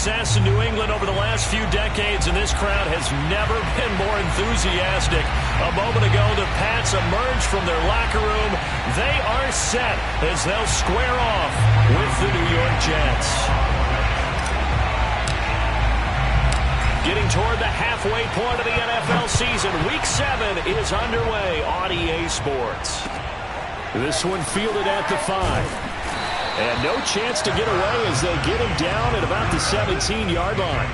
success in New England over the last few decades, and this crowd has never been more enthusiastic. A moment ago, the Pats emerged from their locker room. They are set as they'll square off with the New York Jets. Getting toward the halfway point of the NFL season, Week 7 is underway on EA Sports. This one fielded at the 5. And no chance to get away as they get him down at about the 17-yard line.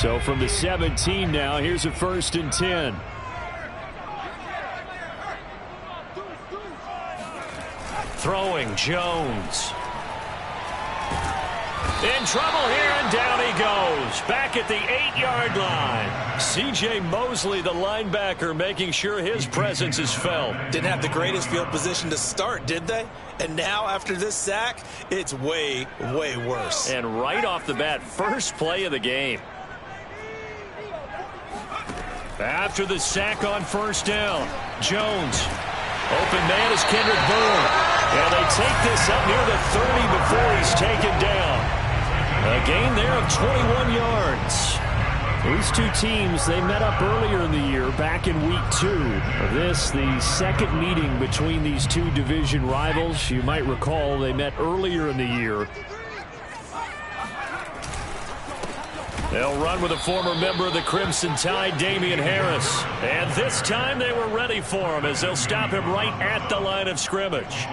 So from the 17 now, here's a 1st and 10. Throwing, Jones. In trouble here, and down he goes. Back at the 8-yard line. C.J. Mosley, the linebacker, making sure his presence is felt. Didn't have the greatest field position to start, did they? And now, after this sack, it's way, way worse. And right off the bat, first play of the game. After the sack on 1st down, Jones. Open man is Kendrick Bourne. And they take this up near the 30 before he's taken down. A gain there of 21 yards. These two teams, they met up earlier in the year, back in Week 2. This, the second meeting between these two division rivals. You might recall they met earlier in the year. They'll run with a former member of the Crimson Tide, Damian Harris. And this time they were ready for him as they'll stop him right at the line of scrimmage.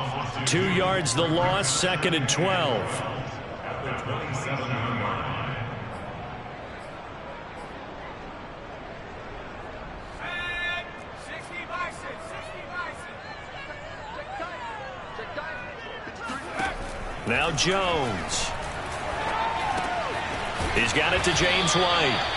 2 yards the loss, 2nd and 12. Now Jones. He's got it to James White.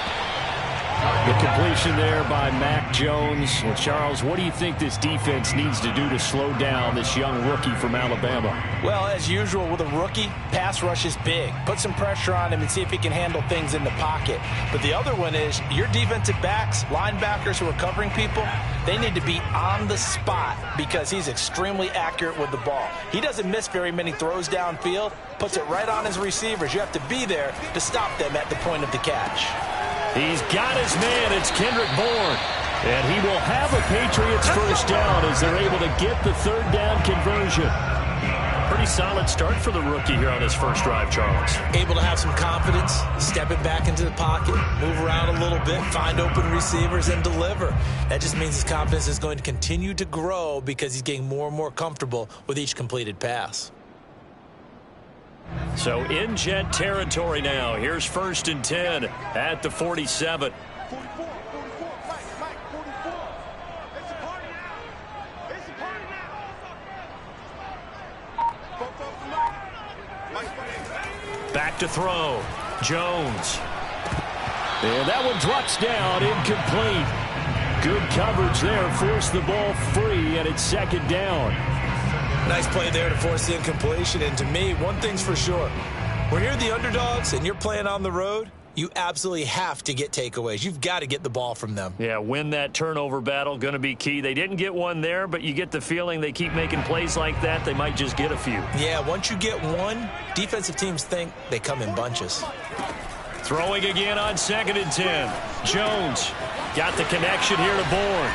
The completion there by Mac Jones. Well, Charles, what do you think this defense needs to do to slow down this young rookie from Alabama? Well, as usual with a rookie, pass rush is big. Put some pressure on him and see if he can handle things in the pocket. But the other one is your defensive backs, linebackers who are covering people, they need to be on the spot because he's extremely accurate with the ball. He doesn't miss very many throws downfield, puts it right on his receivers. You have to be there to stop them at the point of the catch. He's got his man. It's Kendrick Bourne. And he will have a Patriots first down as they're able to get the 3rd down conversion. Pretty solid start for the rookie here on his first drive, Charles. Able to have some confidence, stepping back into the pocket, move around a little bit, find open receivers, and deliver. That just means his confidence is going to continue to grow because he's getting more and more comfortable with each completed pass. So in Jet territory now. Here's 1st and 10 at the 47. Back to throw. Jones. And that one drops down, incomplete. Good coverage there. Forced the ball free, and it's 2nd down. Nice play there to force the incompletion. And to me, one thing's for sure. When you're the underdogs and you're playing on the road, you absolutely have to get takeaways. You've got to get the ball from them. Yeah, win that turnover battle, going to be key. They didn't get one there, but you get the feeling they keep making plays like that, they might just get a few. Yeah, once you get one, defensive teams think they come in bunches. Throwing again on 2nd and 10. Jones got the connection here to Bourne.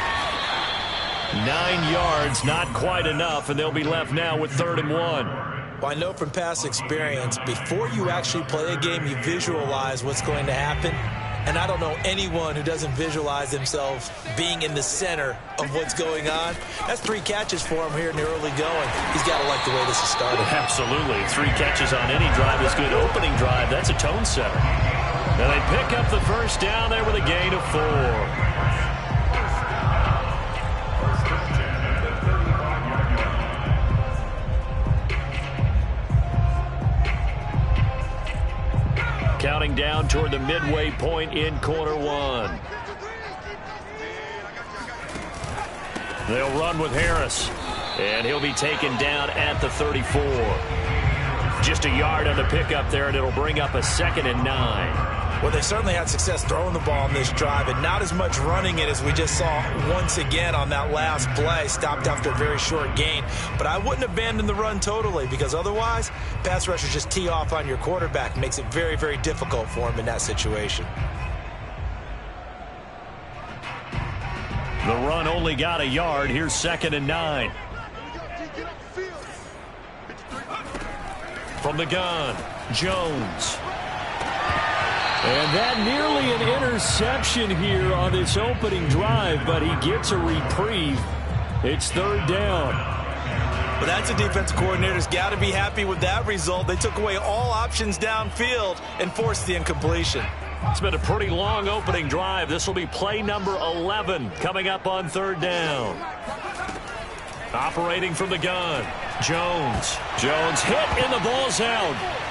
9 yards, not quite enough, and they'll be left now with 3rd and 1. Well, I know from past experience, before you actually play a game, you visualize what's going to happen. And I don't know anyone who doesn't visualize themselves being in the center of what's going on. That's 3 catches for him here in the early going. He's got to like the way this is started. Absolutely. 3 catches on any drive is good. Opening drive, that's a tone setter. And they pick up the first down there with a gain of 4. Counting down toward the midway point in quarter 1. They'll run with Harris, and he'll be taken down at the 34. Just a yard on the pickup there, and it'll bring up a 2nd and 9. Well, they certainly had success throwing the ball on this drive, and not as much running it as we just saw once again on that last play. Stopped after a very short gain. But I wouldn't abandon the run totally, because otherwise, pass rushers just tee off on your quarterback. Makes it very, very difficult for him in that situation. The run only got a yard. Here's 2nd and 9. From the gun, Jones. And that nearly an interception here on this opening drive, but he gets a reprieve. It's 3rd down. But that's a defense coordinator's got to be happy with that result. They took away all options downfield and forced the incompletion. It's been a pretty long opening drive. This will be play number 11 coming up on 3rd down. Operating from the gun, Jones. Jones hit and the ball's out.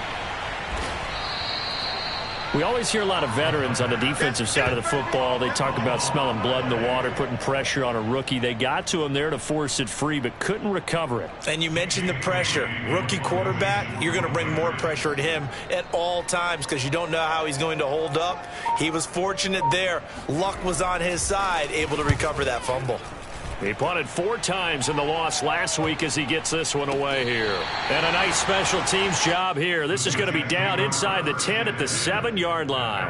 We always hear a lot of veterans on the defensive side of the football. They talk about smelling blood in the water, putting pressure on a rookie. They got to him there to force it free, but couldn't recover it. And you mentioned the pressure. Rookie quarterback, you're going to bring more pressure at him at all times because you don't know how he's going to hold up. He was fortunate there. Luck was on his side, able to recover that fumble. He punted 4 times in the loss last week as he gets this one away here. And a nice special teams job here. This is going to be down inside the 10 at the 7-yard line.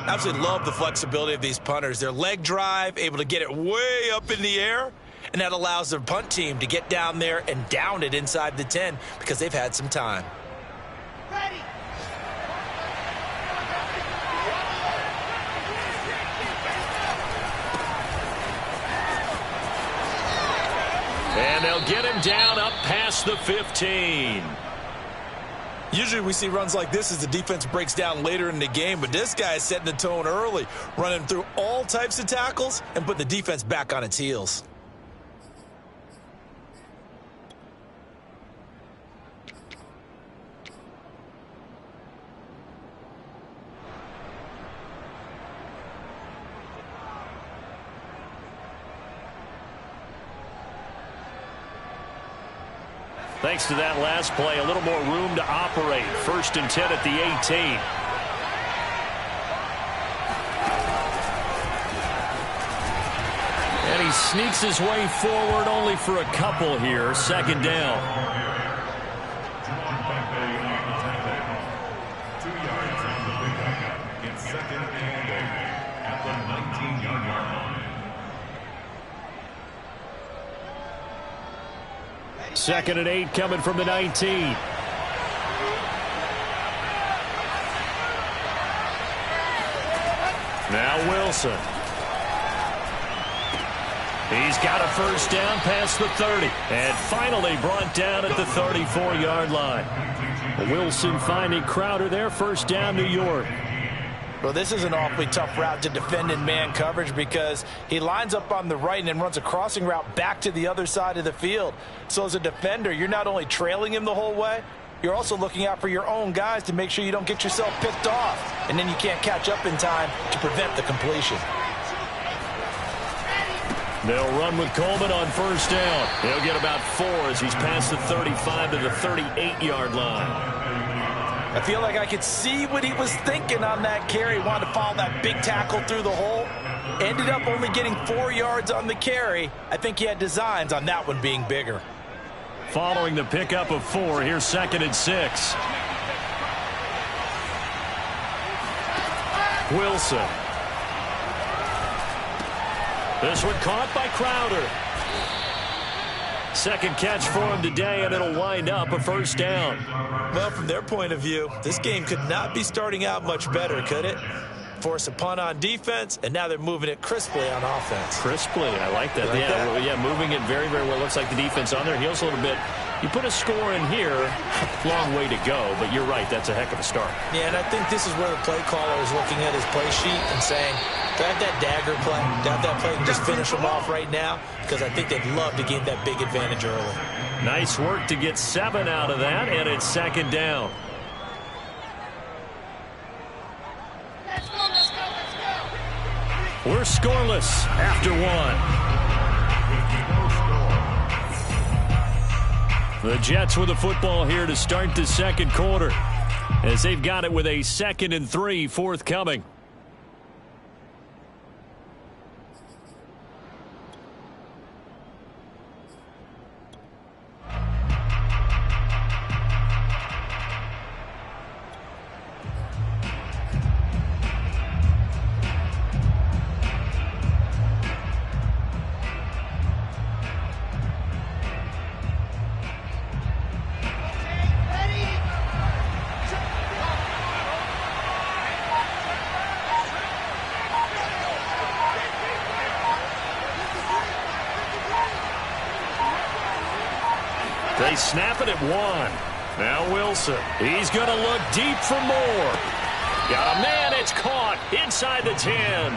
Absolutely love the flexibility of these punters. Their leg drive, able to get it way up in the air, and that allows their punt team to get down there and down it inside the 10 because they've had some time. Ready. And they'll get him down up past the 15. Usually we see runs like this as the defense breaks down later in the game, but this guy is setting the tone early, running through all types of tackles and putting the defense back on its heels. Thanks to that last play, a little more room to operate. 1st and 10 at the 18. And he sneaks his way forward only for a couple here. 2nd down. 2 yards on the pickup. It's 2nd and 8 at the 19-yard line. 2nd and 8 coming from the 19. Now Wilson. He's got a 1st down past the 30. And finally brought down at the 34-yard line. Wilson finding Crowder there. 1st down, New York. Well, this is an awfully tough route to defend in man coverage because he lines up on the right and then runs a crossing route back to the other side of the field. So as a defender, you're not only trailing him the whole way, you're also looking out for your own guys to make sure you don't get yourself picked off. And then you can't catch up in time to prevent the completion. They'll run with Coleman on 1st down. He'll get about 4 as he's past the 35 to the 38-yard line. I feel like I could see what he was thinking on that carry. Wanted to follow that big tackle through the hole. Ended up only getting 4 yards on the carry. I think he had designs on that one being bigger. Following the pickup of 4, here's 2nd and 6. Wilson. This one caught by Crowder. 2nd catch for him today, and it'll wind up a 1st down. Well, from their point of view, this game could not be starting out much better, could it? Force a punt on defense, and now they're moving it crisply on offense. Crisply, I like that. Yeah, moving it very, very well. Looks like the defense on their heels a little bit. You put a score in here, long way to go, but you're right, that's a heck of a start. Yeah, and I think this is where the play caller is looking at his play sheet and saying, do I have that dagger play? Do I have that play and just finish them off right now? Because I think they'd love to gain that big advantage early. Nice work to get 7 out of that, and it's 2nd down. Let's go. We're scoreless after 1. The Jets with the football here to start the second quarter, as they've got it with a 2nd and 3 forthcoming. They snap it at 1. Now Wilson. He's going to look deep for more. Got a man. It's caught inside the 10.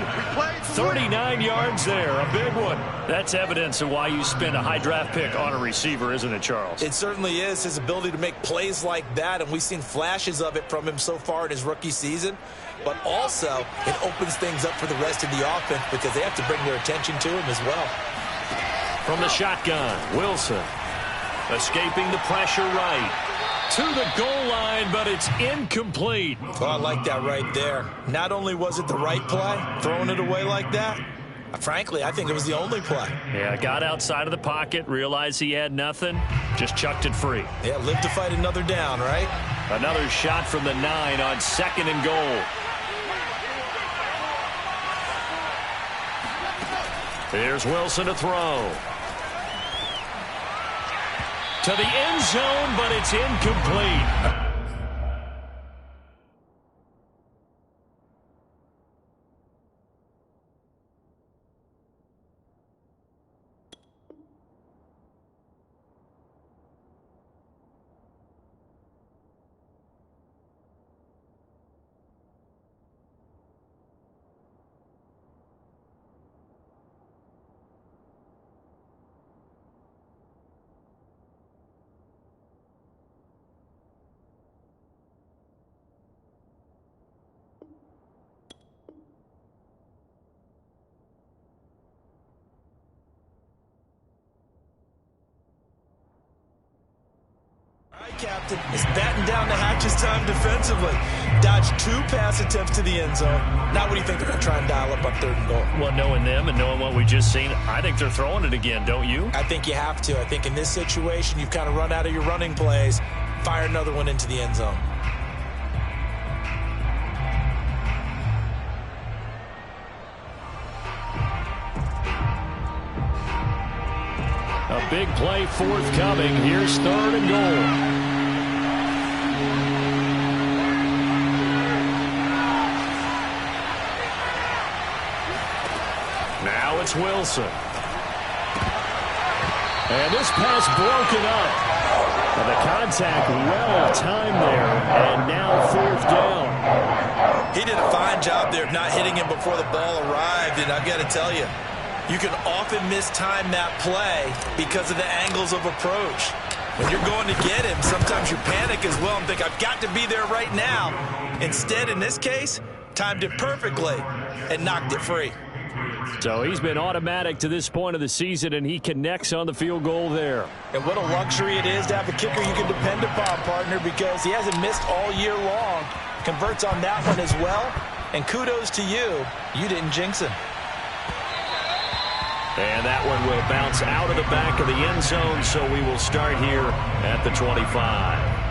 39 yards there. A big one. That's evidence of why you spend a high draft pick on a receiver, isn't it, Charles? It certainly is. His ability to make plays like that, and we've seen flashes of it from him so far in his rookie season. But also, it opens things up for the rest of the offense because they have to bring their attention to him as well. From the shotgun, Wilson. Escaping the pressure right to the goal line, but it's incomplete. Oh, I like that right there. Not only was it the right play, throwing it away like that, frankly, I think it was the only play. Yeah, got outside of the pocket, realized he had nothing, just chucked it free. Yeah, live to fight another down, right? Another shot from the 9 on 2nd and goal. Here's Wilson to throw. To the end zone, but it's incomplete. Captain is batting down the hatches time defensively. Dodged 2 pass attempts to the end zone. Now what do you think they're going to try and dial up on 3rd and goal? Well, knowing them and knowing what we just seen, I think they're throwing it again, don't you? I think you have to. I think in this situation, you've kind of run out of your running plays. Fire another one into the end zone. A big play forthcoming. Here's 3rd and goal. Now it's Wilson. And this pass broken up. And the contact well timed there. And now 4th down. He did a fine job there of not hitting him before the ball arrived. And I've got to tell you, you can often mistime that play because of the angles of approach. When you're going to get him, sometimes you panic as well and think, I've got to be there right now. Instead, in this case, timed it perfectly and knocked it free. So he's been automatic to this point of the season, and he connects on the field goal there. And what a luxury it is to have a kicker you can depend upon, partner, because he hasn't missed all year long. Converts on that one as well. And kudos to you. You didn't jinx him. And that one will bounce out of the back of the end zone, so we will start here at the 25.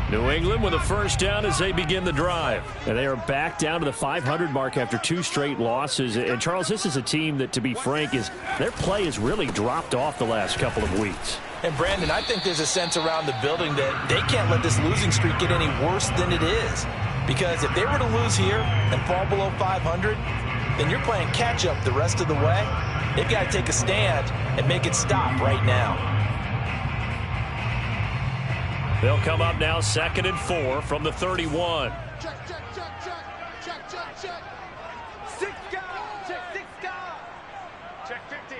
New England with a 1st down as they begin the drive. And they are back down to the 500 mark after 2 straight losses. And, Charles, this is a team that, to be frank, their play has really dropped off the last couple of weeks. And, Brandon, I think there's a sense around the building that they can't let this losing streak get any worse than it is. Because if they were to lose here and fall below 500, then you're playing catch-up the rest of the way. They've got to take a stand and make it stop right now. They'll come up now 2nd and 4 from the 31. Check. 6 guard. Check 6 guard. Check 50.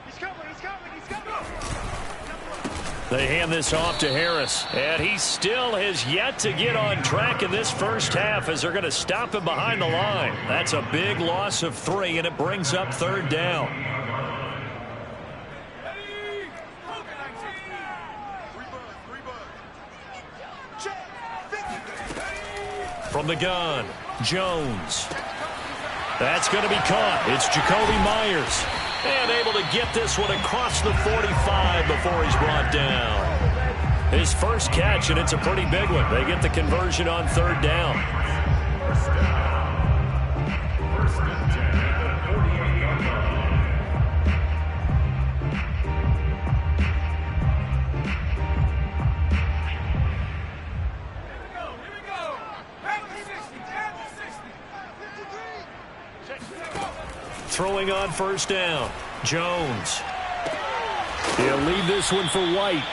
He's coming. They hand this off to Harris, and he still has yet to get on track in this first half as they're going to stop him behind the line. That's a big loss of 3, and it brings up 3rd down. From the gun, Jones. That's going to be caught. It's Jacoby Myers. And able to get this one across the 45 before he's brought down. His first catch, and it's a pretty big one. They get the conversion on 3rd down. First and 10 at the 48-yard line. Throwing on 1st down, Jones. He'll leave this one for White.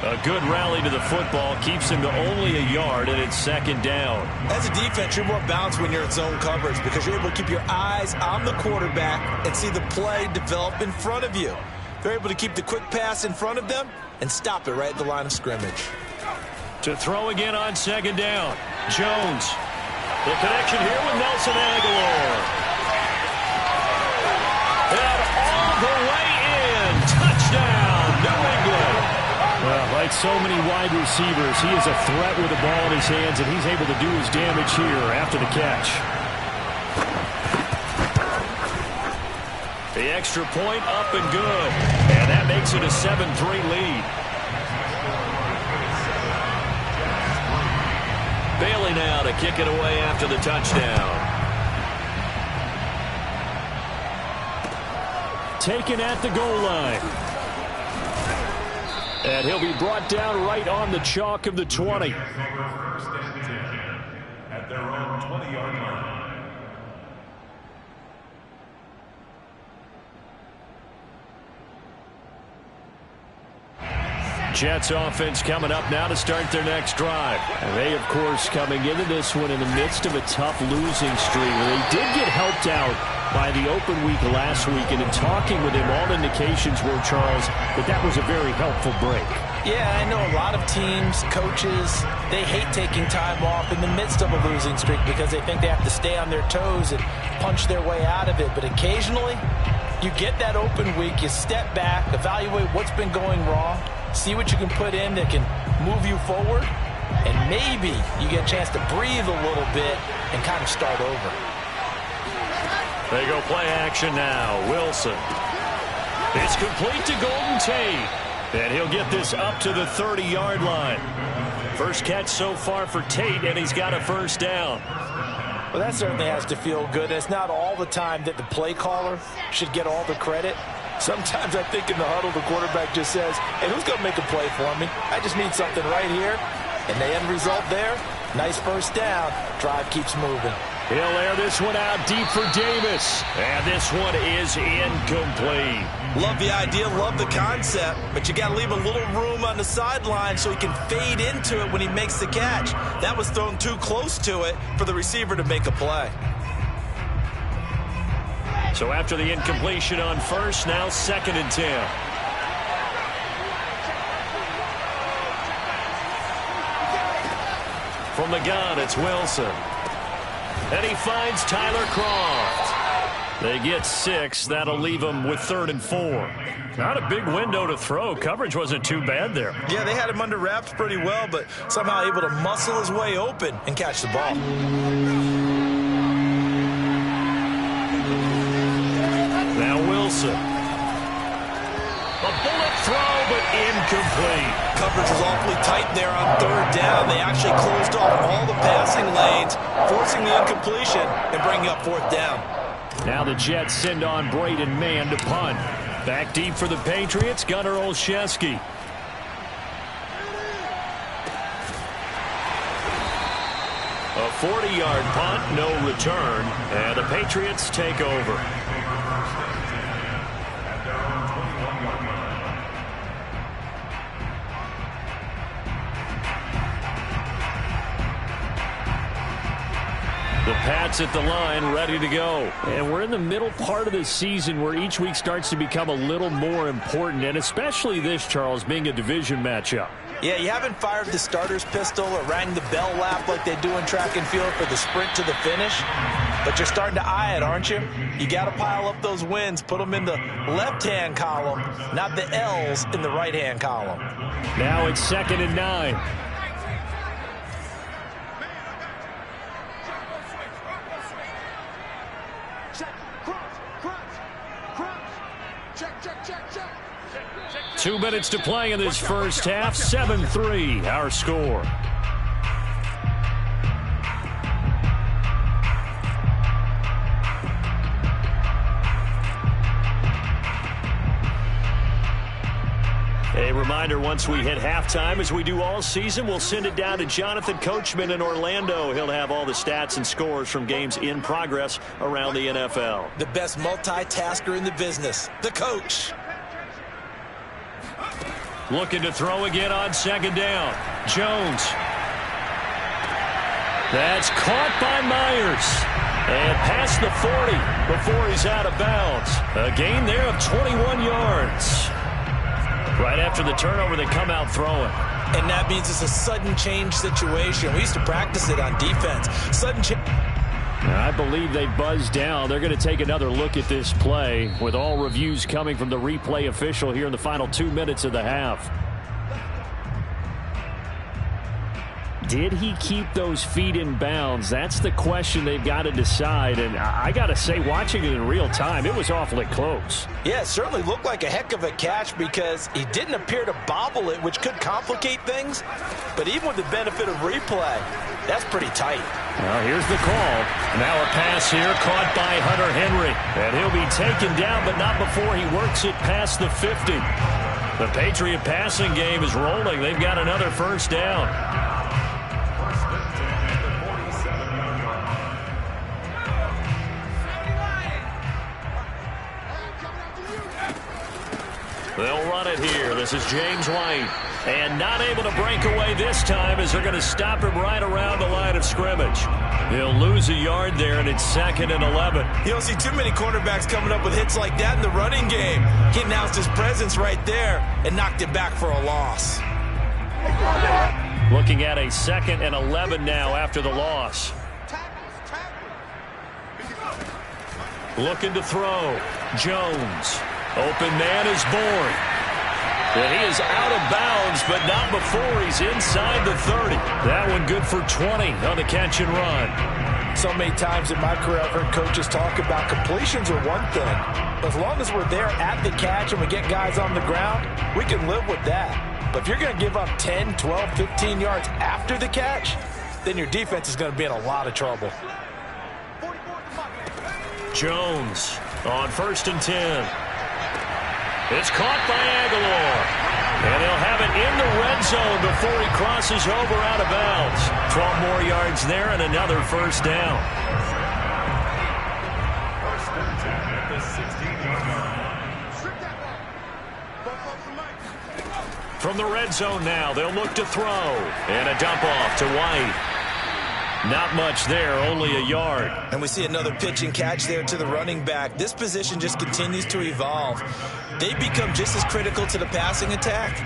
A good rally to the football keeps him to only a yard, and it's 2nd down. As a defense, you're more balanced when you're in zone coverage because you're able to keep your eyes on the quarterback and see the play develop in front of you. They're able to keep the quick pass in front of them and stop it right at the line of scrimmage. To throw again on 2nd down, Jones. The connection here with Nelson Agholor. And all the way in. Touchdown, New England. Well, like so many wide receivers, he is a threat with the ball in his hands, and he's able to do his damage here after the catch. The extra point up and good. And that makes it a 7-3 lead. Bailey now to kick it away after the touchdown. Taken at the goal line. And he'll be brought down right on the chalk of the 20. First and 10 at their own 20-yard line. Jets offense coming up now to start their next drive. And they, of course, coming into this one in the midst of a tough losing streak. They did get helped out by the open week last week, and in talking with him, all indications were, Charles, that was a very helpful break. Yeah, I know a lot of teams, coaches, they hate taking time off in the midst of a losing streak because they think they have to stay on their toes and punch their way out of it. But occasionally, you get that open week, you step back, evaluate what's been going wrong, see what you can put in that can move you forward, and maybe you get a chance to breathe a little bit and kind of start over. They go play action now. Wilson. It's complete to Golden Tate. And he'll get this up to the 30-yard line. First catch so far for Tate, and he's got a 1st down. Well, that certainly has to feel good. It's not all the time that the play caller should get all the credit. Sometimes I think in the huddle, the quarterback just says, hey, who's going to make a play for me? I just need something right here. And the end result there, nice 1st down. Drive keeps moving. He'll air this one out deep for Davis. And this one is incomplete. Love the idea, love the concept, but you got to leave a little room on the sideline so he can fade into it when he makes the catch. That was thrown too close to it for the receiver to make a play. So after the incompletion on 1st, now 2nd and 10. From the gun, it's Wilson. And he finds Tyler Kroft. They get 6. That'll leave them with 3rd and 4. Not a big window to throw. Coverage wasn't too bad there. Yeah, they had him under wraps pretty well, but somehow able to muscle his way open and catch the ball. Now Wilson. A bullet throw, but incomplete. Coverage was awfully tight there on 3rd down. They actually closed off all the passing lanes, forcing the incompletion and bringing up 4th down. Now the Jets send on Braden Mann to punt. Back deep for the Patriots, Gunnar Olszewski. A 40-yard punt, no return, and the Patriots take over. The Pats at the line, ready to go. And we're in the middle part of the season where each week starts to become a little more important, and especially this, Charles, being a division matchup. Yeah, you haven't fired the starter's pistol or rang the bell lap like they do in track and field for the sprint to the finish, but you're starting to eye it, aren't you? You got to pile up those wins, put them in the left-hand column, not the L's in the right-hand column. Now it's 2nd and 9. Check. 2 minutes to play in this first half. 7-3, our score. A reminder, once we hit halftime, as we do all season, we'll send it down to Jonathan Coachman in Orlando. He'll have all the stats and scores from games in progress around the NFL. The best multitasker in the business, the coach. Looking to throw again on 2nd down. Jones. That's caught by Myers. And past the 40 before he's out of bounds. A gain there of 21 yards. Right after the turnover, they come out throwing. And that means it's a sudden change situation. We used to practice it on defense. Sudden change. I believe they buzzed down. They're going to take another look at this play with all reviews coming from the replay official here in the final 2 minutes of the half. Did he keep those feet in bounds? That's the question they've got to decide. And I got to say, watching it in real time, it was awfully close. Yeah, it certainly looked like a heck of a catch because he didn't appear to bobble it, which could complicate things. But even with the benefit of replay, that's pretty tight. Well, here's the call. Now a pass here caught by Hunter Henry. And he'll be taken down, but not before he works it past the 50. The Patriot passing game is rolling. They've got another first down. They'll run it here. This is James White. And not able to break away this time as they're going to stop him right around the line of scrimmage. He'll lose a yard there, and it's 2nd and 11. You don't see too many cornerbacks coming up with hits like that in the running game. He announced his presence right there and knocked it back for a loss. Looking at a 2nd and 11 now after the loss. Looking to throw. Jones. Open man is born. And he is out of bounds, but not before he's inside the 30. That one good for 20 on the catch and run. So many times in my career I've heard coaches talk about completions are one thing. As long as we're there at the catch and we get guys on the ground, we can live with that. But if you're going to give up 10, 12, 15 yards after the catch, then your defense is going to be in a lot of trouble. Jones on 1st and 10. It's caught by Aguilar. And he'll have it in the red zone before he crosses over out of bounds. 12 more yards there and another first down. First and 10 at the 16-yard line. From the red zone now, they'll look to throw. And a dump off to White. Not much there, only a yard. And we see another pitch and catch there to the running back. This position just continues to evolve. They become just as critical to the passing attack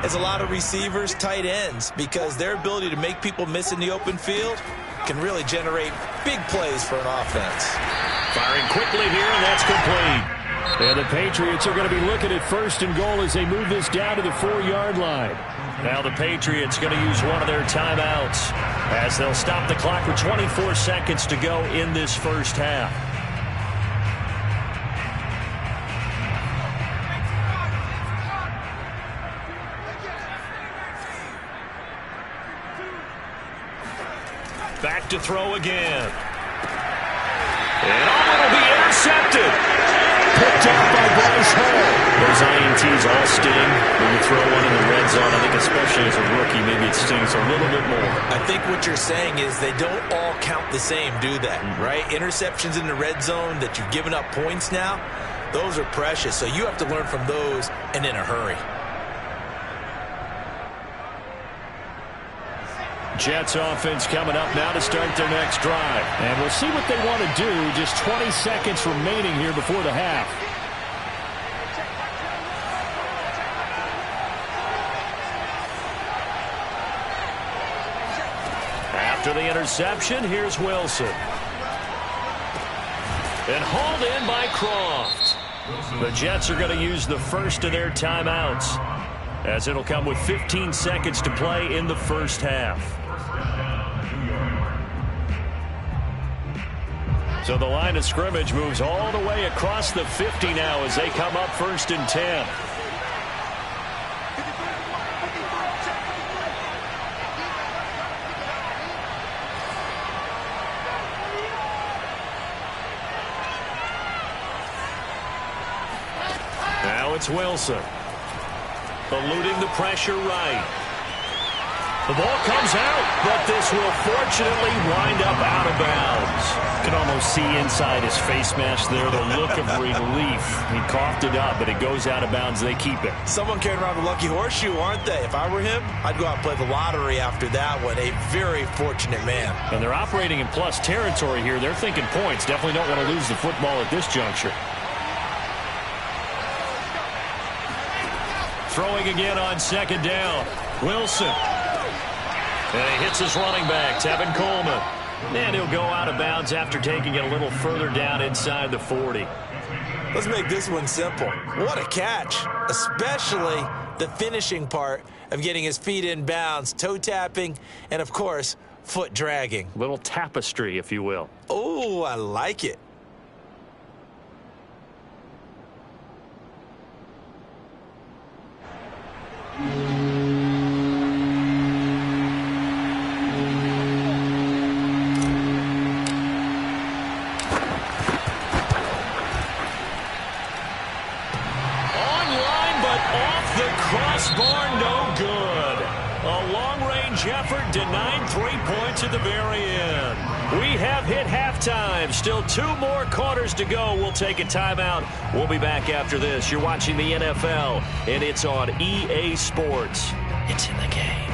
as a lot of receivers, tight ends, because their ability to make people miss in the open field can really generate big plays for an offense. Firing quickly here, and that's complete. And the Patriots are going to be looking at 1st and goal as they move this down to the 4-yard line. Now the Patriots going to use one of their timeouts as they'll stop the clock with 24 seconds to go in this first half. Back to throw again. And it'll be intercepted. Picked up by Bryce Hall. Those INTs all sting when you throw one in the red zone. I think especially as a rookie, maybe it stings a little bit more. I think what you're saying is they don't all count the same, do they? Right? Interceptions in the red zone that you've given up points now, those are precious. So you have to learn from those and in a hurry. Jets offense coming up now to start their next drive. And we'll see what they want to do. Just 20 seconds remaining here before the half. After the interception, here's Wilson. And hauled in by Croft. The Jets are going to use the first of their timeouts, as it'll come with 15 seconds to play in the first half. So the line of scrimmage moves all the way across the 50 now as they come up 1st and 10. Now it's Wilson. Eluding the pressure right. The ball comes out, but this will fortunately wind up out of bounds. You can almost see inside his face mask there the look of relief. He coughed it up, but it goes out of bounds. They keep it. Someone carrying around the lucky horseshoe, aren't they? If I were him, I'd go out and play the lottery after that one. A very fortunate man. And they're operating in plus territory here. They're thinking points. Definitely don't want to lose the football at this juncture. Throwing again on 2nd down. Wilson. And he hits his running back, Tevin Coleman. And he'll go out of bounds after taking it a little further down inside the 40. Let's make this one simple. What a catch, especially the finishing part of getting his feet in bounds, toe tapping, and, of course, foot dragging. Little tapestry, if you will. Oh, I like it. Crossbar, no good. A long-range effort denied 3 points at the very end. We have hit halftime. Still 2 more quarters to go. We'll take a timeout. We'll be back after this. You're watching the NFL, and it's on EA Sports. It's in the game.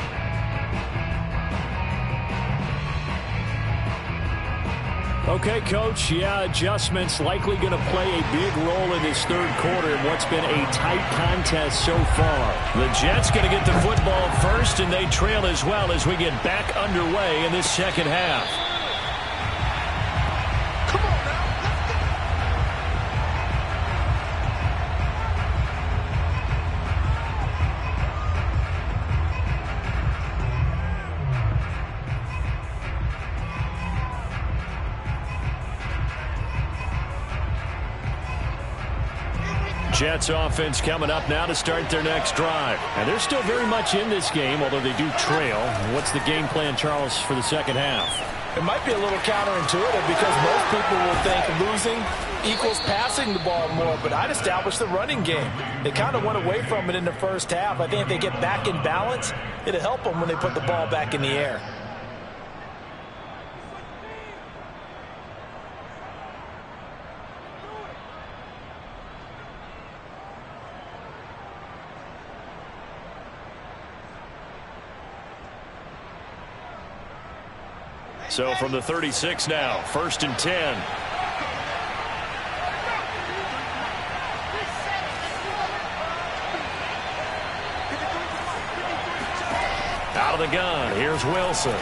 Okay, Coach, adjustments likely going to play a big role in this 3rd quarter in what's been a tight contest so far. The Jets going to get the football first, and they trail as well as we get back underway in this 2nd half. Come on now, Jets offense coming up now to start their next drive. And they're still very much in this game, although they do trail. What's the game plan, Charles, for the 2nd half? It might be a little counterintuitive because most people will think losing equals passing the ball more, but I'd establish the running game. They kind of went away from it in the first half. I think if they get back in balance, it'll help them when they put the ball back in the air. So from the 36 now, 1st and 10. Out of the gun, here's Wilson.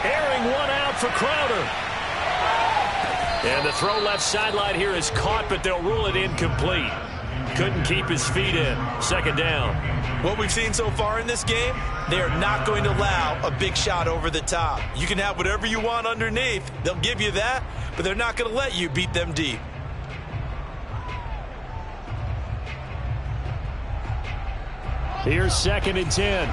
Airing one out for Crowder. And the throw left sideline here is caught, but they'll rule it incomplete. Couldn't keep his feet in. 2nd down. What we've seen so far in this game, they are not going to allow a big shot over the top. You can have whatever you want underneath. They'll give you that, but they're not going to let you beat them deep. Here's 2nd and 10.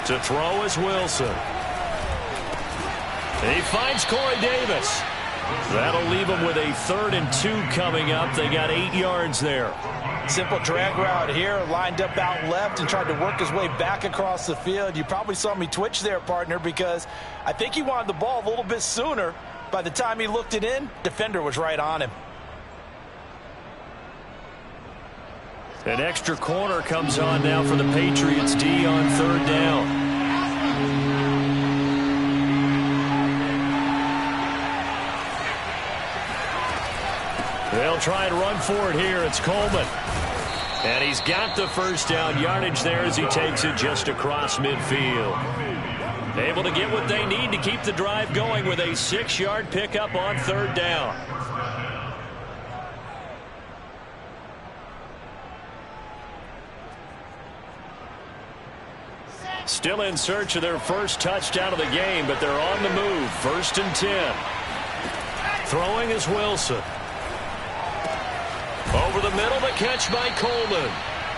To throw is Wilson. He finds Corey Davis. That'll leave them with a 3rd and 2 coming up. They got 8 yards there. Simple drag route here, lined up out left and tried to work his way back across the field. You probably saw me twitch there, partner, because I think he wanted the ball a little bit sooner. By the time he looked it in, defender was right on him. An extra corner comes on now for the Patriots D on 3rd down. They'll try and run for it here. It's Coleman. And he's got the first down yardage there as he takes it just across midfield. Able to get what they need to keep the drive going with a 6-yard pickup on 3rd down. Still in search of their first touchdown of the game, but they're on the move. 1st and 10. Throwing is Wilson. Over the middle, the catch by Coleman.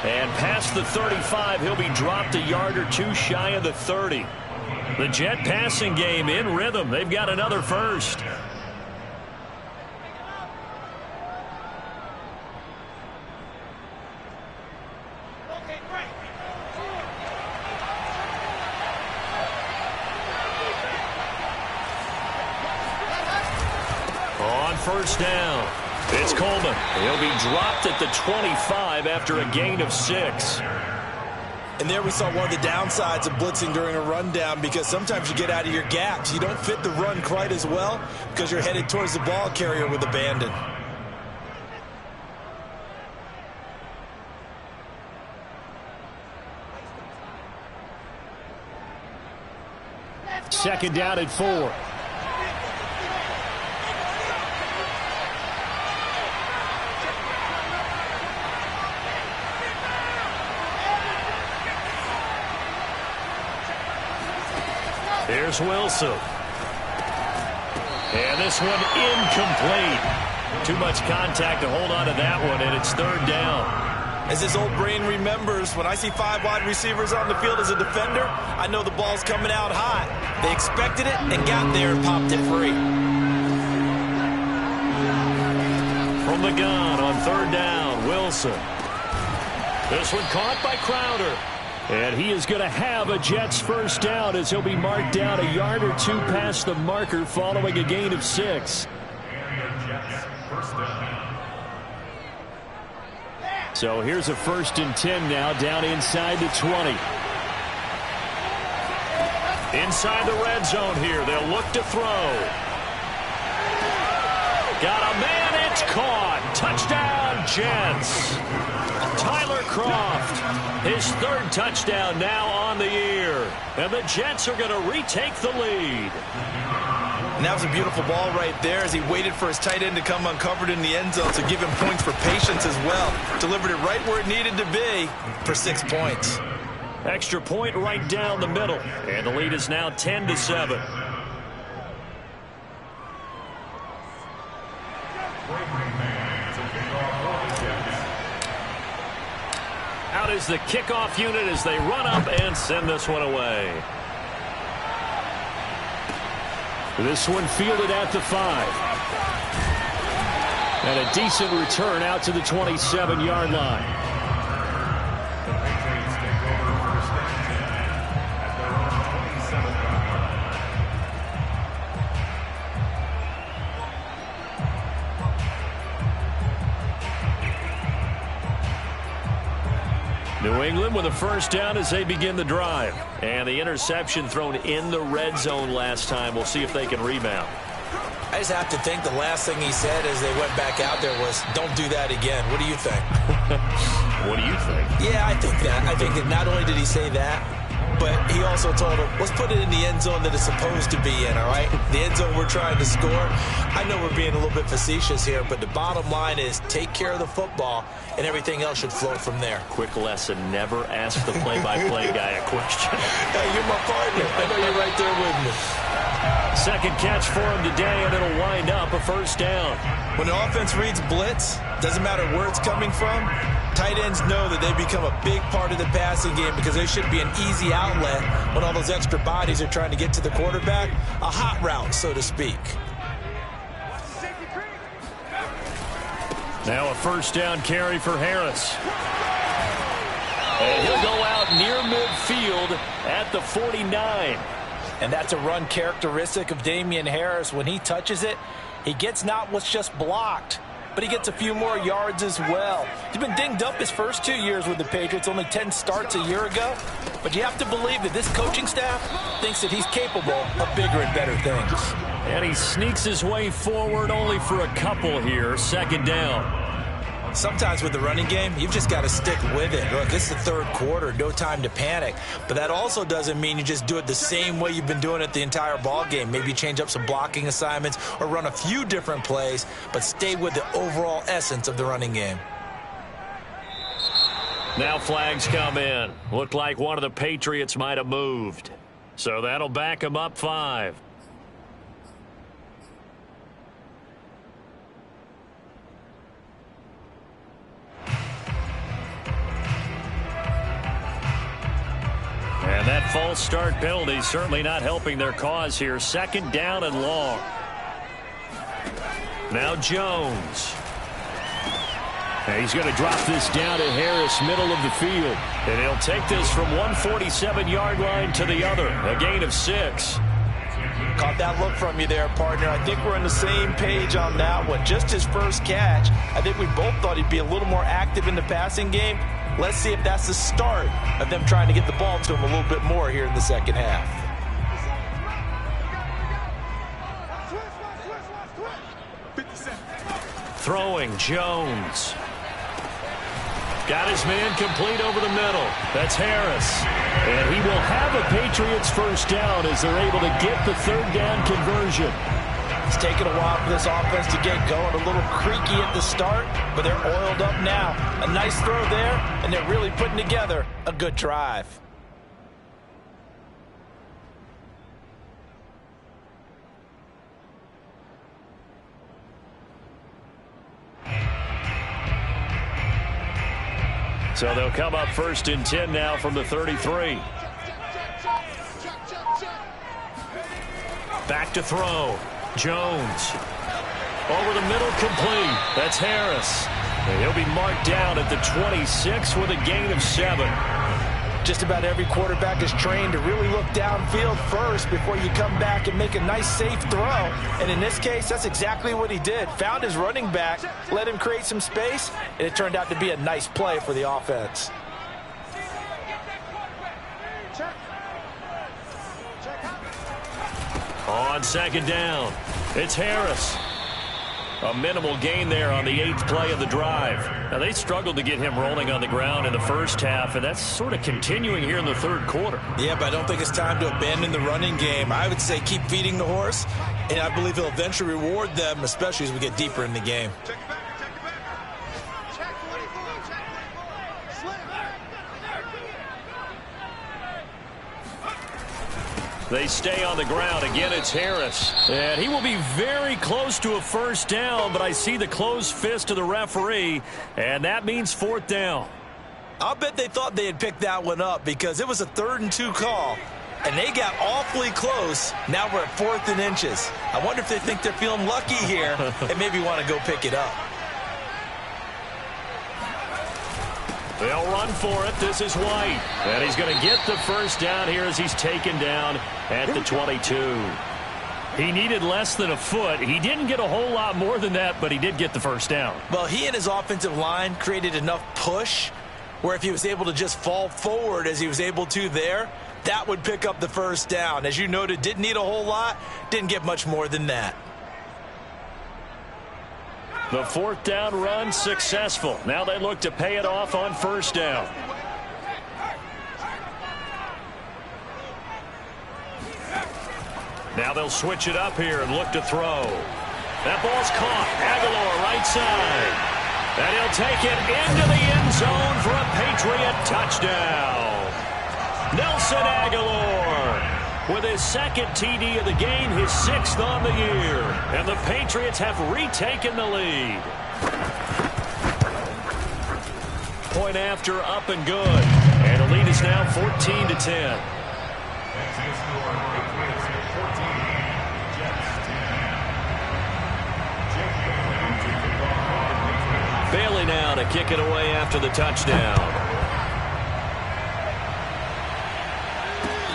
And past the 35, he'll be dropped a yard or two shy of the 30. The Jet passing game in rhythm. They've got another first. On 1st down, it's Coleman. He'll be dropped at the 25 after a gain of 6. And there we saw one of the downsides of blitzing during a rundown, because sometimes you get out of your gaps. You don't fit the run quite as well because you're headed towards the ball carrier with abandon. Second down at 4. Here's Wilson. And this one incomplete. Too much contact to hold on to that one, and it's 3rd down. As his old brain remembers, when I see 5 wide receivers on the field as a defender, I know the ball's coming out hot. They expected it and got there and popped it free. From the gun on 3rd down, Wilson. This one caught by Crowder. And he is going to have a Jets first down as he'll be marked down a yard or two past the marker following a gain of 6. So here's a 1st and 10 now, down inside the 20. Inside the red zone here. They'll look to throw. Got a man. It's caught. Touchdown, Jets. Tyler Kroft, his 3rd touchdown now on the year. And the Jets are going to retake the lead. And that was a beautiful ball right there as he waited for his tight end to come uncovered in the end zone, to give him points for patience as well. Delivered it right where it needed to be for 6 points. Extra point right down the middle. And the lead is now 10-7. Out is the kickoff unit as they run up and send this one away. This one fielded at the 5. And a decent return out to the 27-yard line. New England with a first down as they begin the drive. And the interception thrown in the red zone last time. We'll see if they can rebound. I just have to think the last thing he said as they went back out there was, don't do that again. What do you think? What do you think? Yeah, I think that. I think that not only did he say that, but he also told him, let's put it in the end zone that it's supposed to be in, all right? The end zone we're trying to score. I know we're being a little bit facetious here, but the bottom line is take care of the football, and everything else should flow from there. Quick lesson, never ask the play-by-play guy a question. Hey, you're my partner. I know you're right there with me. Second catch for him today, and it'll wind up a first down. When the offense reads blitz, doesn't matter where it's coming from, tight ends know that they become a big part of the passing game because they should be an easy outlet when all those extra bodies are trying to get to the quarterback. A hot route, so to speak. Now a first down carry for Harris. And he'll go out near midfield at the 49. And that's a run characteristic of Damian Harris. When he touches it, he gets not what's just blocked, but he gets a few more yards as well. He's been dinged up his first 2 years with the Patriots, only 10 starts a year ago. But you have to believe that this coaching staff thinks that he's capable of bigger and better things. And he sneaks his way forward only for a couple here. Second down. Sometimes with the running game, you've just got to stick with it. Look, it's the third quarter, no time to panic. But that also doesn't mean you just do it the same way you've been doing it the entire ball game. Maybe change up some blocking assignments or run a few different plays, but stay with the overall essence of the running game. Now flags come in. Looked like one of the Patriots might have moved. So that'll back him up 5. And that false start penalty certainly not helping their cause here. Second down and long. Now Jones. And he's going to drop this down to Harris, middle of the field. And he'll take this from 147-yard line to the other. A gain of 6. Caught that look from you there, partner. I think we're on the same page on that one. Just his first catch. I think we both thought he'd be a little more active in the passing game. Let's see if that's the start of them trying to get the ball to him a little bit more here in the second half. Throwing Jones. Got his man complete over the middle. That's Harris. And he will have a Patriots first down as they're able to get the third down conversion. It's taken a while for this offense to get going. A little creaky at the start, but they're oiled up now. A nice throw there, and they're really putting together a good drive. So they'll come up 1st and 10 now from the 33. Back to throw. Jones. Over the middle, complete. That's Harris. And he'll be marked down at the 26 with a gain of 7. Just about every quarterback is trained to really look downfield first before you come back and make a nice, safe throw. And in this case, that's exactly what he did. Found his running back, let him create some space, and it turned out to be a nice play for the offense. On second down, it's Harris. A minimal gain there on the 8th play of the drive. Now, they struggled to get him rolling on the ground in the first half, and that's sort of continuing here in the third quarter. Yeah, but I don't think it's time to abandon the running game. I would say keep feeding the horse, and I believe he'll eventually reward them, especially as we get deeper in the game. They stay on the ground. Again, it's Harris. And he will be very close to a first down, but I see the closed fist of the referee, and that means 4th down. I'll bet they thought they had picked that one up because it was a 3rd and 2 call, and they got awfully close. Now we're at 4th and inches. I wonder if they think they're feeling lucky here and maybe want to go pick it up. They'll run for it. This is White. And he's going to get the first down here as he's taken down at the 22. He needed less than a foot. He didn't get a whole lot more than that, but he did get the first down. Well, he and his offensive line created enough push where if he was able to just fall forward as he was able to there, that would pick up the first down. As you noted, didn't need a whole lot, didn't get much more than that. The 4th down run successful. Now they look to pay it off on first down. Now they'll switch it up here and look to throw. That ball's caught. Aguilar right side. And he'll take it into the end zone for a Patriot touchdown. Nelson Aguilar with his 2nd TD of the game, his 6th on the year. And the Patriots have retaken the lead. Point after, up and good. And the lead is now 14-10. Bailey now to kick it away after the touchdown.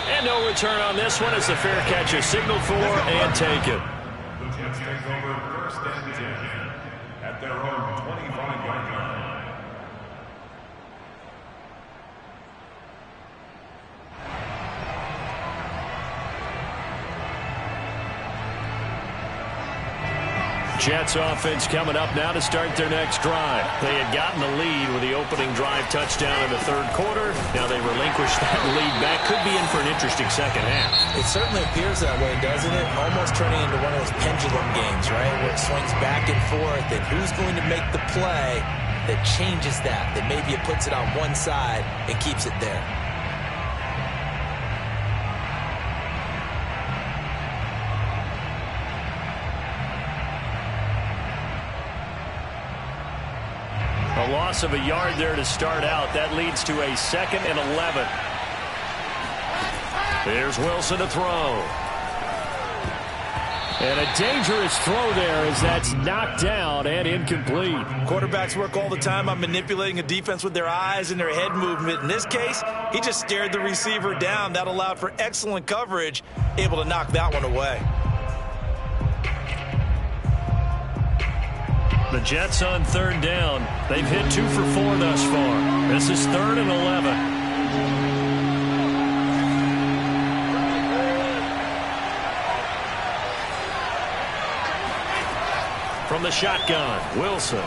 And no return on this one as the fair catch is signaled for and taken. The Jets take over 1st and 10 at at their own 25-yard line. Jets offense coming up now to start their next drive. They had gotten the lead with the opening drive touchdown in the third quarter. Now they relinquished that lead back. Could be in for an interesting second half. It certainly appears that way, doesn't it? Almost turning into one of those pendulum games, right? Where it swings back and forth, and who's going to make the play that changes that maybe it puts it on one side and keeps it there. A loss of a yard there to start out. That leads to a 2nd and 11. There's Wilson to throw. And a dangerous throw there as that's knocked down and incomplete. Quarterbacks work all the time on manipulating a defense with their eyes and their head movement. In this case, he just stared the receiver down. That allowed for excellent coverage, able to knock that one away. The Jets on 3rd down. They've hit 2 for 4 thus far. This is 3rd and 11. From the shotgun, Wilson.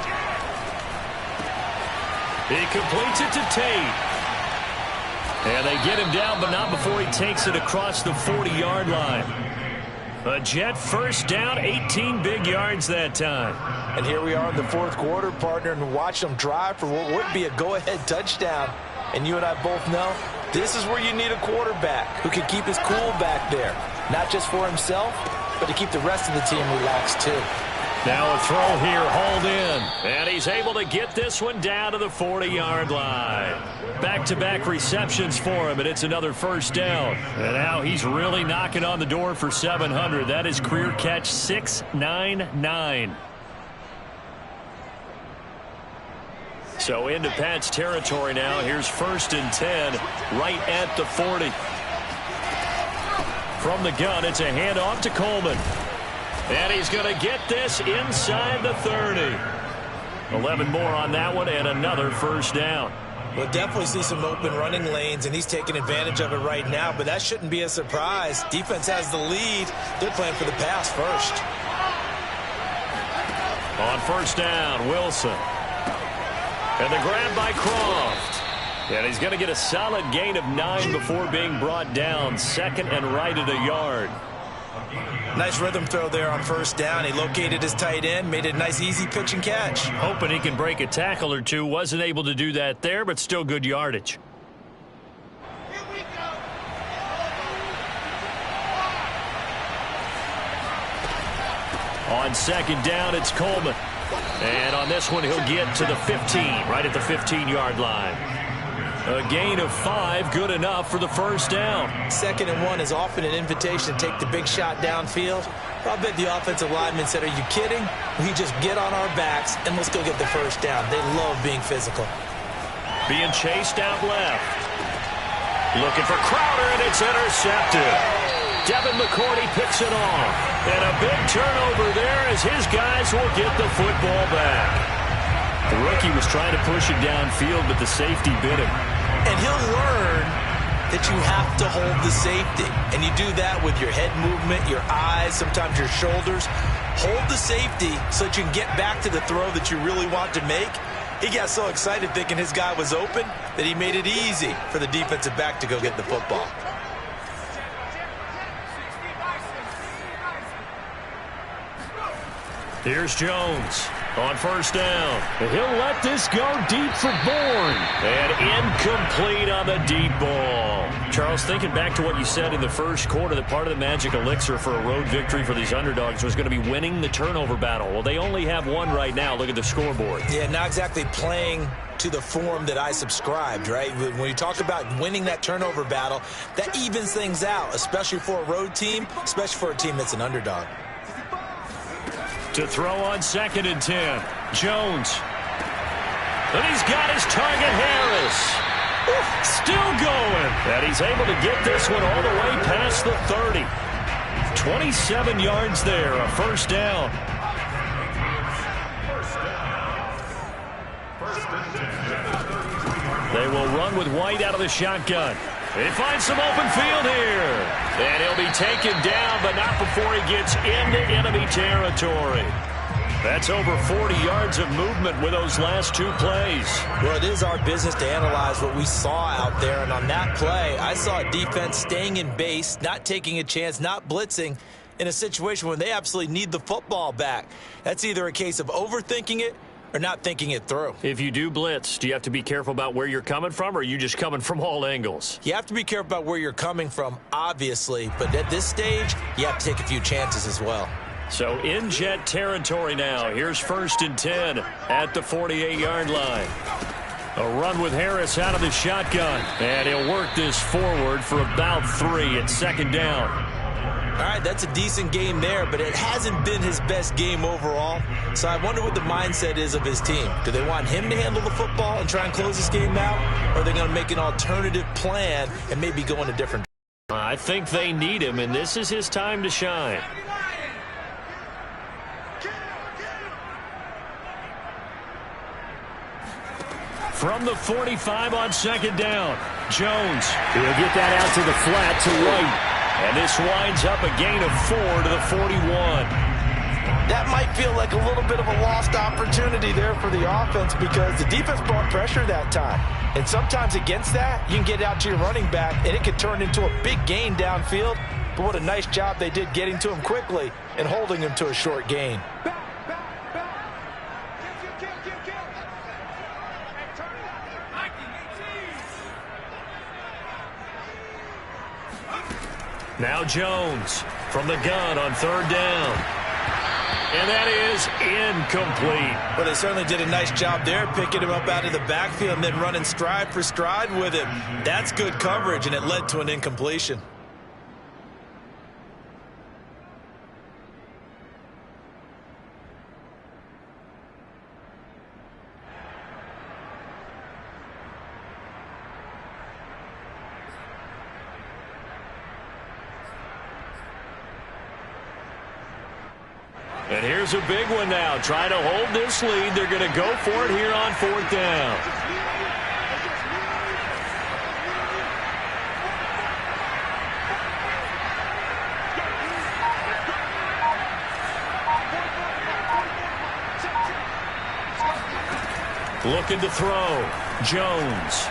He completes it to Tate. And they get him down, but not before he takes it across the 40-yard line. A Jet first down, 18 big yards that time. And here we are in the fourth quarter, partner, and watch them drive for what would be a go-ahead touchdown. And you and I both know this is where you need a quarterback who can keep his cool back there. Not just for himself, but to keep the rest of the team relaxed too. Now a throw here, hauled in. And he's able to get this one down to the 40-yard line. Back-to-back receptions for him, and it's another first down. And now he's really knocking on the door for 700. That is career catch 699. So into Pat's territory now. Here's 1st and 10, right at the 40. From the gun, it's a handoff to Coleman. And he's going to get this inside the 30. 11 more on that one, and another first down. We'll definitely see some open running lanes, and he's taking advantage of it right now, but that shouldn't be a surprise. Defense has the lead. They're playing for the pass first. On 1st down, Wilson. And the grab by Croft. And he's going to get a solid gain of 9 before being brought down. 2nd and right at a yard. Nice rhythm throw there on 1st down. He located his tight end, made it a nice, easy pitch and catch. Hoping he can break a tackle or two. Wasn't able to do that there, but still good yardage. Here we go. On 2nd down, it's Coleman. And on this one, he'll get to the 15, right at the 15-yard line. A gain of 5, good enough for the first down. 2nd and 1 is often an invitation to take the big shot downfield. I bet the offensive lineman said, are you kidding? We just get on our backs and let's go get the first down. They love being physical. Being chased out left. Looking for Crowder, and it's intercepted. Devin McCourty picks it off. And a big turnover there as his guys will get the football back. The rookie was trying to push it downfield, but the safety bit him. And he'll learn that you have to hold the safety. And you do that with your head movement, your eyes, sometimes your shoulders. Hold the safety so that you can get back to the throw that you really want to make. He got so excited thinking his guy was open that he made it easy for the defensive back to go get the football. Here's Jones on 1st down. He'll let this go deep for Bourne. And incomplete on the deep ball. Charles, thinking back to what you said in the first quarter, that part of the magic elixir for a road victory for these underdogs was going to be winning the turnover battle. Well, they only have one right now. Look at the scoreboard. Yeah, not exactly playing to the form that I subscribed, right? When you talk about winning that turnover battle, that evens things out, especially for a road team, especially for a team that's an underdog. To throw on 2nd and 10. Jones. And he's got his target, Harris. Still going. And he's able to get this one all the way past the 30. 27 yards there, a first down. First down. They will run with White out of the shotgun. They find some open field here. And he'll be taken down, but not before he gets into enemy territory. That's over 40 yards of movement with those last two plays. Well, it is our business to analyze what we saw out there. And on that play, I saw a defense staying in base, not taking a chance, not blitzing in a situation when they absolutely need the football back. That's either a case of overthinking it or not thinking it through. If you do blitz, do you have to be careful about where you're coming from, or are you just coming from all angles? You have to be careful about where you're coming from, obviously. But at this stage, you have to take a few chances as well. So in Jet territory now. Here's 1st and 10 at the 48-yard line. A run with Harris out of the shotgun. And he'll work this forward for about 3 at 2nd down. All right, that's a decent game there, but it hasn't been his best game overall. So I wonder what the mindset is of his team. Do they want him to handle the football and try and close this game out? Or are they going to make an alternative plan and maybe go in a different direction? I think they need him, and this is his time to shine. From the 45 on 2nd down, Jones. He'll get that out to the flat to White. And this winds up a gain of 4 to the 41. That might feel like a little bit of a lost opportunity there for the offense because the defense brought pressure that time. And sometimes against that, you can get out to your running back, and it could turn into a big gain downfield. But what a nice job they did getting to him quickly and holding him to a short gain. Now Jones from the gun on 3rd down. And that is incomplete. But they certainly did a nice job there, picking him up out of the backfield and then running stride for stride with him. That's good coverage, and it led to an incompletion. And here's a big one now. Trying to hold this lead. They're going to go for it here on 4th down. Looking to throw. Jones.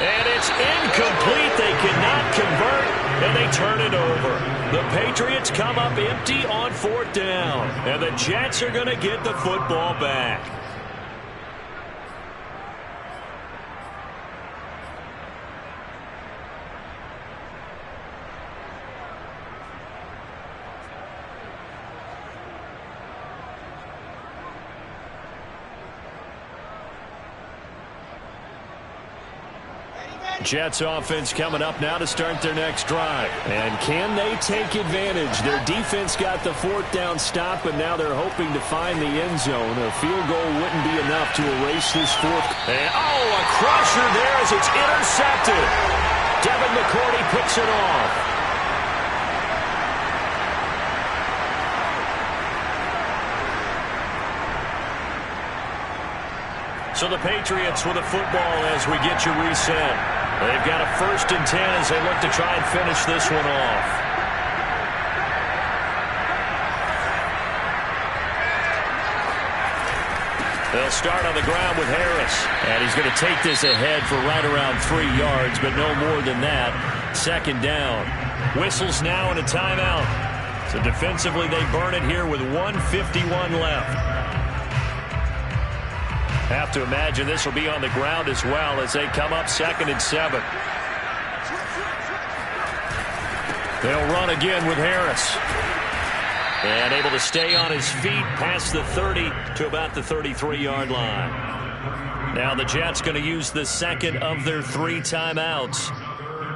And it's incomplete. They cannot convert, and they turn it over. The Patriots come up empty on 4th down, and the Jets are going to get the football back. Jets offense coming up now to start their next drive. And can they take advantage? Their defense got the 4th down stop, and now they're hoping to find the end zone. A field goal wouldn't be enough to erase this 4th. And, a crusher there as it's intercepted. Devin McCourty picks it off. So the Patriots with a football as we get you reset. They've got a 1st and 10 as they look to try and finish this one off. They'll start on the ground with Harris. And he's going to take this ahead for right around 3 yards, but no more than that. 2nd down. Whistles now and a timeout. So defensively they burn it here with 1:51 left. Have to imagine this will be on the ground as well as they come up 2nd and 7. They'll run again with Harris. And able to stay on his feet past the 30 to about the 33-yard line. Now the Jets going to use the 2nd of their 3 timeouts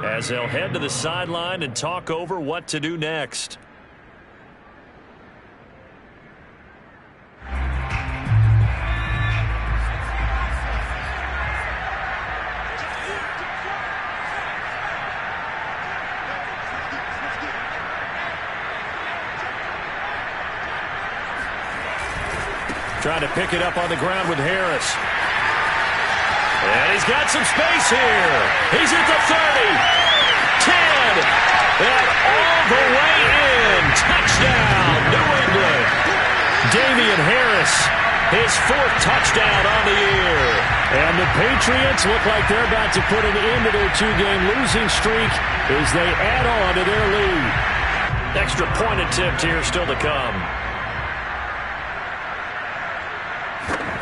as they'll head to the sideline and talk over what to do next. Trying to pick it up on the ground with Harris. And he's got some space here. He's at the 30. 10. And all the way in. Touchdown, New England. Damian Harris, his 4th touchdown on the year. And the Patriots look like they're about to put an end to their 2-game losing streak as they add on to their lead. Extra point attempt here still to come.